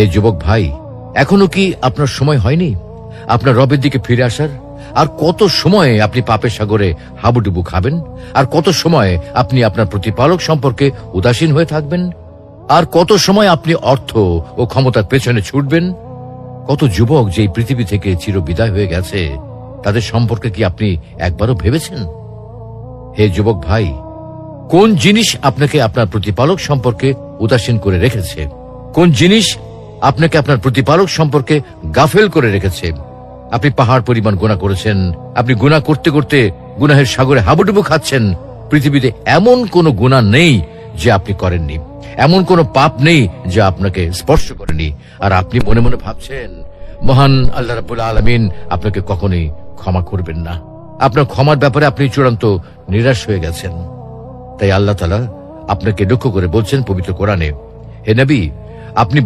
হে যুবক ভাই, এখনো কি আপনার সময় হয়নি আপনার রবের দিকে ফিরে আসার? আর কত সময় আপনি পাপের সাগরে হাবুডুবু খাবেন? আর কত সময় আপনি আপনার প্রতিপালক সম্পর্কে উদাসীন হয়ে থাকবেন? আর কত সময় আপনি অর্থ ও ক্ষমতার পেছনে ছুটবেন? কত যুবক যে এই পৃথিবী থেকে চিরবিদায় হয়ে গেছে, তাদের সম্পর্কে কি আপনি একবারও ভেবেছেন? হে যুবক ভাই, কোন জিনিস আপনাকে আপনার প্রতিপালক সম্পর্কে উদাসীন করে রেখেছে? কোন জিনিস আপনাকে আপনার প্রতিপালক সম্পর্কে গাফেল করে রেখেছে? আপনি পাহাড় পরিমাণ গুনাহ করেছেন, আপনি গুনাহ করতে করতে গুনাহের সাগরে হাবুডুবু খাচ্ছেন। পৃথিবীতে এমন কোনো গুনাহ নেই যে আপনি করেননি, এমন কোনো পাপ নেই যা আপনাকে স্পর্শ করেনি। আর আপনি মনে মনে ভাবছেন মহান আল্লাহ রাব্বুল আলামিন আপনাকে কখনোই ক্ষমা করবেন না। আপনার ক্ষমার ব্যাপারে আপনি চূড়ান্ত নিরাশ হয়ে গেছেন। তাই আল্লাহ তাআলা আপনাকে লক্ষ্য করে বলছেন পবিত্র কোরআনে, হে নবী, আপনি